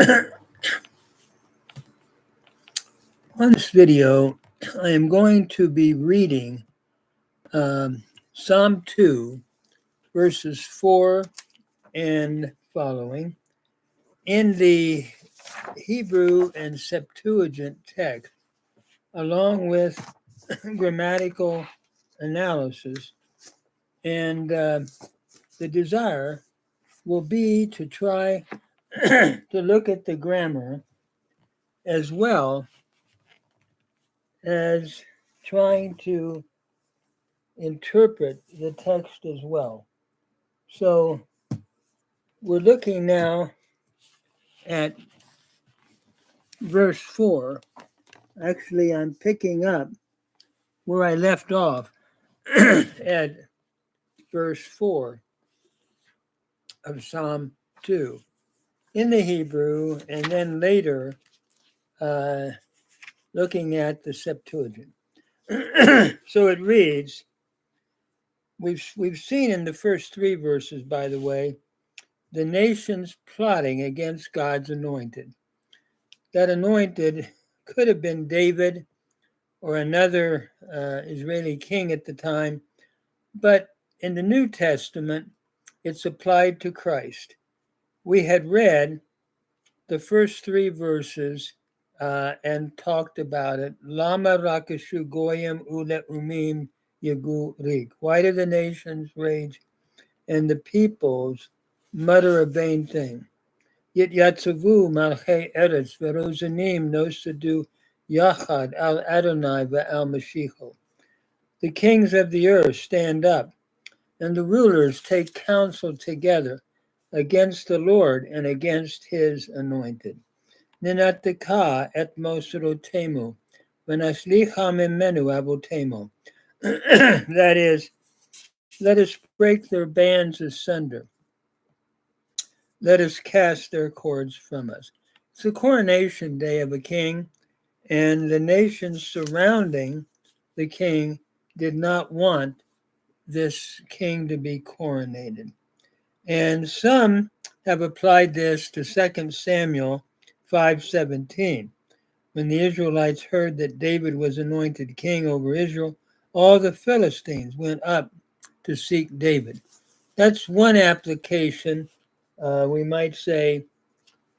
On this video, I am going to be reading Psalm 2, verses 4 and following in the Hebrew and Septuagint text, along with grammatical analysis. And the desire will be to try to look at the grammar as well as trying to interpret the text as well. So we're looking now at verse 4. Actually, I'm picking up where I left off at verse 4 of Psalm 2 in the Hebrew, and then later looking at the Septuagint. So it reads, we've seen in the first three verses, by the way, the nations plotting against God's anointed. That anointed could have been David or another Israeli king at the time, but in the New Testament, it's applied to Christ. We had read the first three verses and talked about it. Lama rakashu goyim ule umim yagu rig. Why do the nations rage and the peoples mutter a vain thing? Yet yatzavu malchei eretz verozanim nosadu yachad al Adonai ve'al Mashiach. The kings of the earth stand up, and the rulers take counsel together against the Lord and against his anointed. Ninataka et mosrotemu, venaslicha mimenu avotemu. That is, let us break their bands asunder. Let us cast their cords from us. It's the coronation day of a king, and the nations surrounding the king did not want this king to be coronated. And some have applied this to 2 Samuel 5:17. When the Israelites heard that David was anointed king over Israel, all the Philistines went up to seek David. That's one application, we might say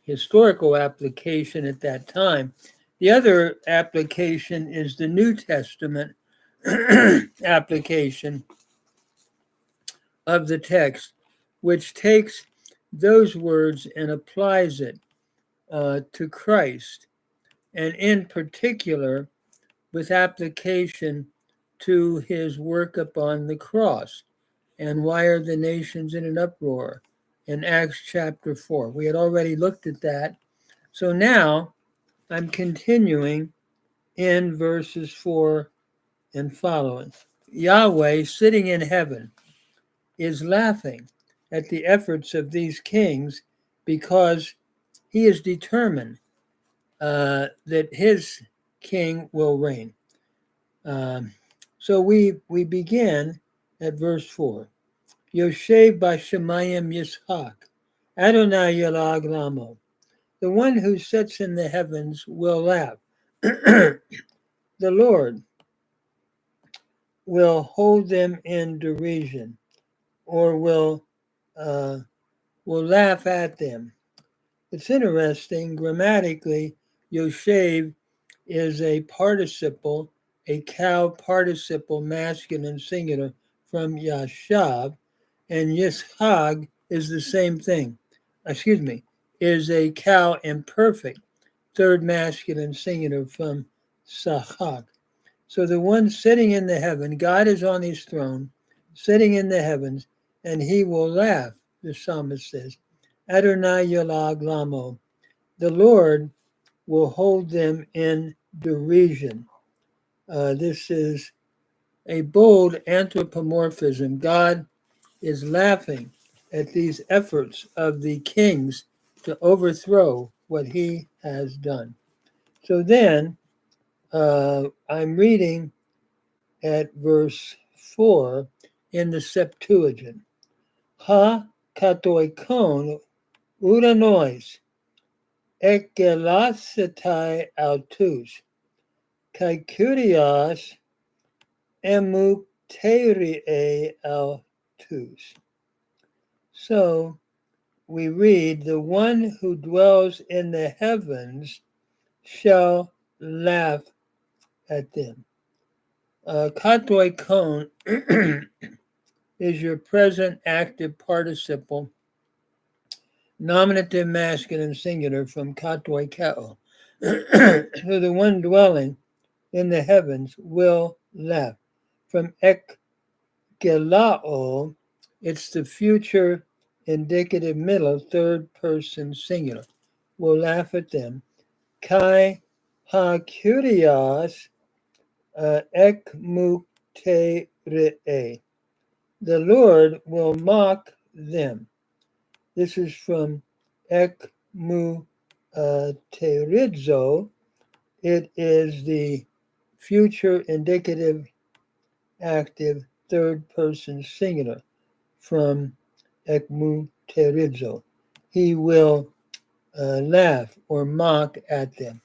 historical application at that time. The other application is the New Testament application of the text, which takes those words and applies it to Christ, and in particular with application to his work upon the cross. And why are the nations in an uproar? In Acts chapter 4. We had already looked at that. So now I'm continuing in verses 4 and following. Yahweh, sitting in heaven, is laughing at the efforts of these kings because he is determined that his king will reign. So we begin at verse 4. Yoshev Bashemayim Yishak, Adonai Yalag Lamo. The one who sits in the heavens will laugh. The Lord will hold them in derision, or will laugh at them. It's interesting, grammatically, Yoshev is a participle, a cow participle, masculine singular, from Yashav, and Yishag is the same thing. Is a cow imperfect, third masculine singular from Sahak. So the one sitting in the heaven, God is on his throne, sitting in the heavens, and he will laugh, the psalmist says. Adonai Yalag Lamo. The Lord will hold them in derision. This is a bold anthropomorphism. God is laughing at these efforts of the kings to overthrow what he has done. So then I'm reading at verse 4 in the Septuagint. Ha katoikon uranois ekelasitai autus, kai kurios emukterie autus. So we read, the one who dwells in the heavens shall laugh at them. Katoi kon is your present active participle, nominative masculine singular from katoi kao. So the one dwelling in the heavens will laugh. From ekgelao, it's the future indicative middle third person singular. Will laugh at them. Kai ha kurios ekmukte re'e. The Lord will mock them. This is from ekmuterizo. It is the future indicative active third person singular from ekmuterizo. He will laugh or mock at them.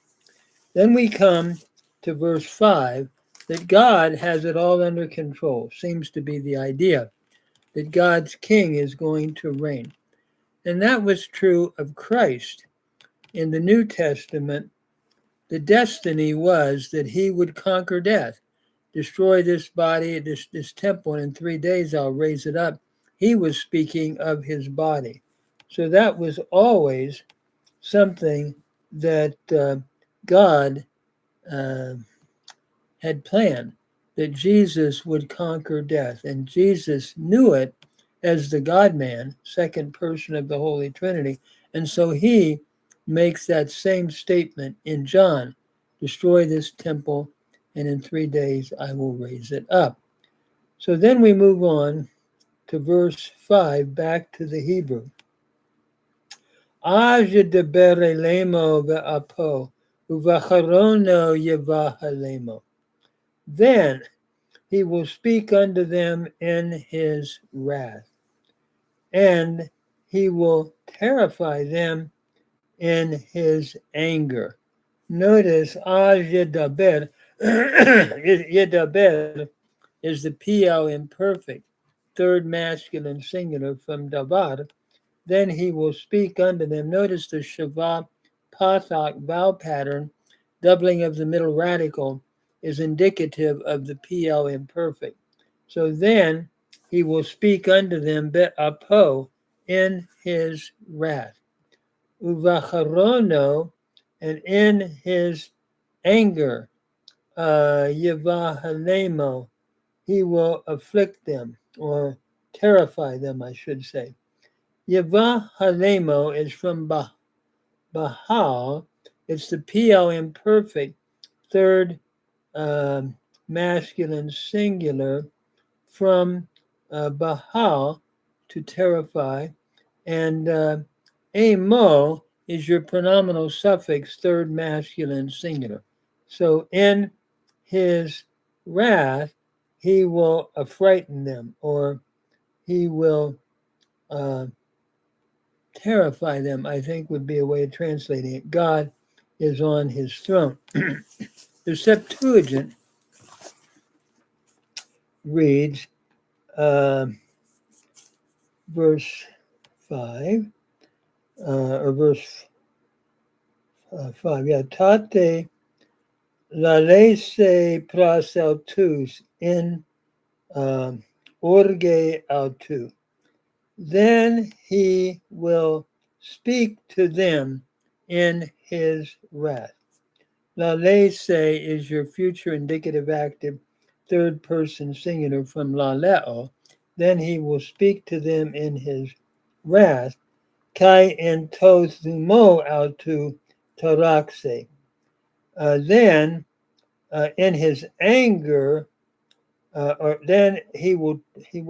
Then we come to verse 5, that God has it all under control. Seems to be the idea that God's king is going to reign. And that was true of Christ. In the New Testament, the destiny was that he would conquer death, destroy this body, this temple, and in 3 days I'll raise it up. He was speaking of his body. So that was always something that God had planned, that Jesus would conquer death. And Jesus knew it as the God-man, second person of the Holy Trinity. And so he makes that same statement in John, destroy this temple, and in 3 days I will raise it up. So then we move on to verse 5, back to the Hebrew. Ajedeber elemo ve'apo, uvacharono yevahalemo. Then he will speak unto them in his wrath, and he will terrify them in his anger. Notice, yedaber, yedaber is the PL imperfect, third masculine singular from davar. Then he will speak unto them. Notice the Shavah Pathak vowel pattern, doubling of the middle radical, is indicative of the PL imperfect. So then he will speak unto them be'apo, in his wrath. Uvacharono, and in his anger. Yevahalemo, he will afflict them, or terrify them, I should say. Yevahalemo is from Bahal. It's the PL imperfect, third masculine singular from Bahal, to terrify. And amo is your pronominal suffix, third masculine singular. So in his wrath, he will affrighten them, or he will terrify them, I think would be a way of translating it. God is on his throne. The Septuagint reads verse 5, or verse 5, yeah, tate lalese praseltus in orge autu. Then he will speak to them in his wrath. Lalese is your future indicative active, third person singular from laleo. Then he will speak to them in his wrath. Kai en to thumo autu taraxe. Then in his anger, or then he will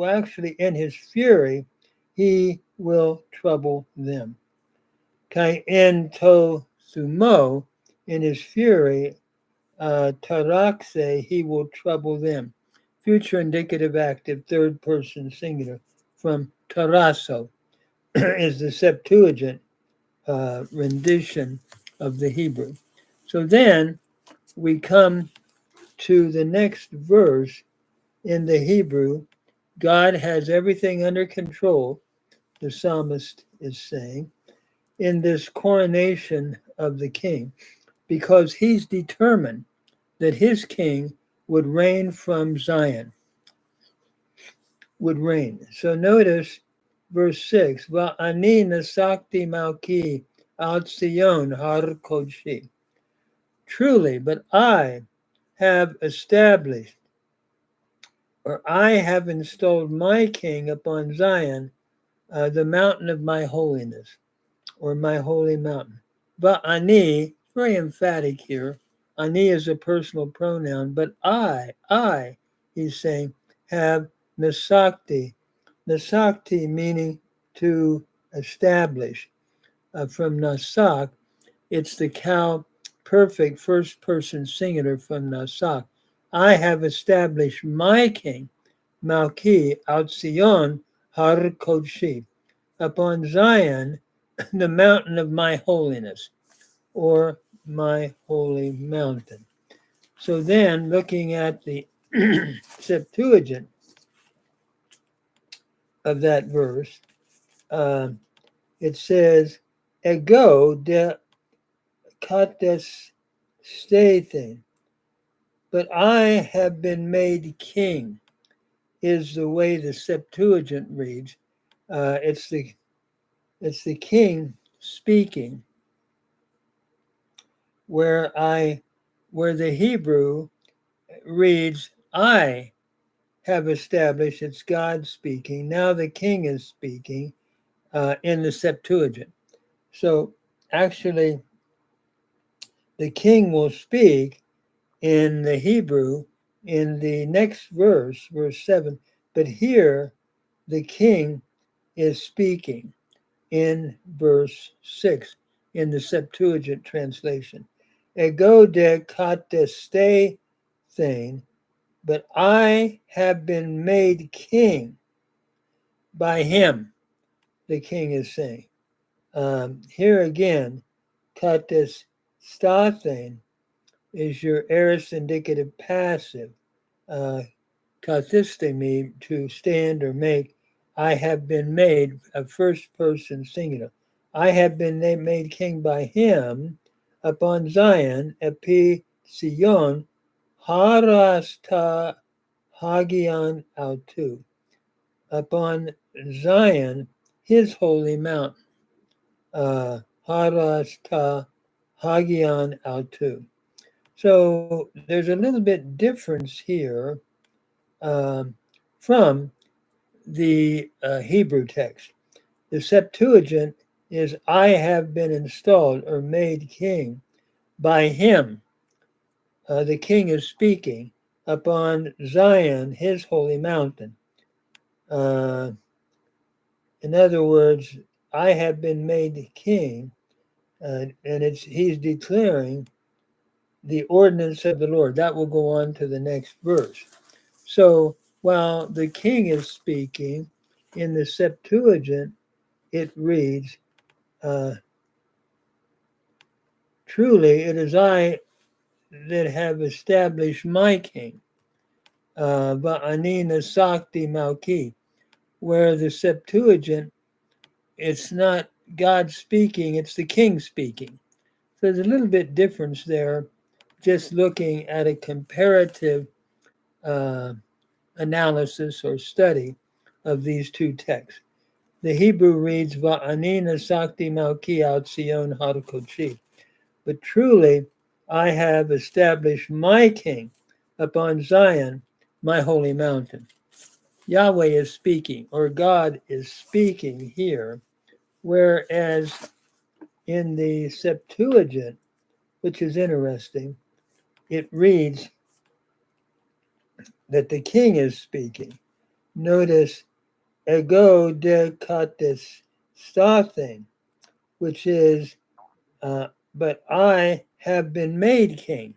actually, in his fury, he will trouble them. Kai en to thumo, in his fury, taraxe, he will trouble them. Future indicative active, third person singular from tarasso is the Septuagint rendition of the Hebrew. So then we come to the next verse in the Hebrew. God has everything under control, the psalmist is saying, in this coronation of the king, because he's determined that his king would reign from Zion, would reign. So notice verse 6, Va'ani nasakti malki al Sion har kodshi. Truly, but I have established, or I have installed my king upon Zion, the mountain of my holiness, or my holy mountain. Va'ani, very emphatic here. Ani is a personal pronoun, but I, he's saying, have nasakti. Nasakti meaning to establish. From nasak, it's the cow perfect first person singular from nasak. I have established my king, Malki, out Sion, Har Kodshi, upon Zion, the mountain of my holiness, or my holy mountain. So then, looking at the Septuagint of that verse, it says, Ego de kates stathin, but I have been made king, is the way the Septuagint reads. It's the king speaking, where the Hebrew reads, I have established, it's God speaking. Now the king is speaking in the Septuagint. So actually, the king will speak in the Hebrew in the next verse, verse 7. But here, the king is speaking in verse 6 in the Septuagint translation. Ego de kateste thing, but I have been made king by him, the king is saying. Here again, kates stathen is your aorist indicative passive. Kathistemi, to stand or make. I have been made, a first person singular. I have been made king by him upon Zion, epi Sion, harasta hagion autu, upon Zion, his holy mountain, harasta hagion autu. So there's a little bit difference here from the Hebrew text. The Septuagint is, I have been installed or made king by him. The king is speaking upon Zion, his holy mountain. In other words, I have been made king, and he's declaring the ordinance of the Lord. That will go on to the next verse. So while the king is speaking, in the Septuagint, it reads, truly it is I that have established my king, Va'ani nasakti malki, where the Septuagint, it's not God speaking, it's the king speaking. So there's a little bit difference there, just looking at a comparative analysis or study of these two texts. The Hebrew reads, Va'ani nasakti malki al Sion har kodshi. But truly, I have established my king upon Zion, my holy mountain. Yahweh is speaking, or God is speaking here, whereas in the Septuagint, which is interesting, it reads that the king is speaking. Notice, ego de kates stathen, which is, but I have been made king,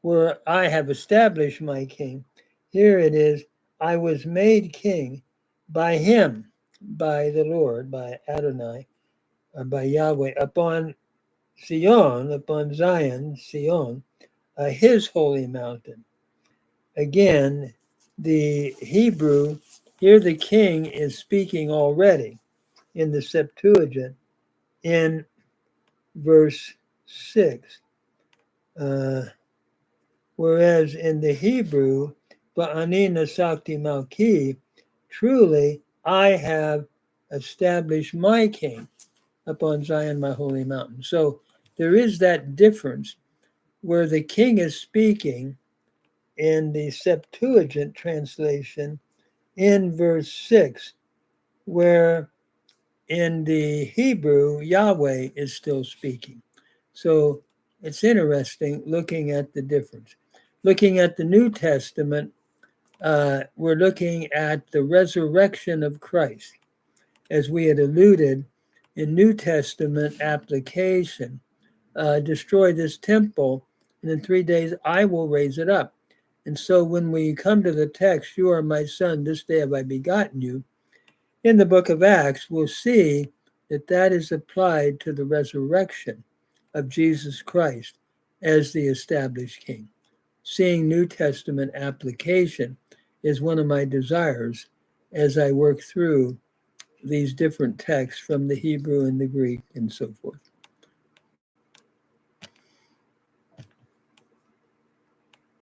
where I have established my king. Here it is, I was made king by him, by the Lord, by Adonai, by Yahweh upon Zion, Sion, his holy mountain. Again, the Hebrew, here the king is speaking already in the Septuagint in verse 6. Whereas in the Hebrew, Ba'ani Nasakti Malki, truly I have established my king upon Zion, my holy mountain. So there is that difference where the king is speaking in the Septuagint translation in verse 6, where in the Hebrew, Yahweh is still speaking. So it's interesting looking at the difference. Looking at the New Testament, we're looking at the resurrection of Christ. As we had alluded, in New Testament application, destroy this temple, and in 3 days I will raise it up. And so when we come to the text, you are my son, this day have I begotten you, in the book of Acts, we'll see that that is applied to the resurrection of Jesus Christ as the established king. Seeing New Testament application is one of my desires as I work through these different texts from the Hebrew and the Greek and so forth.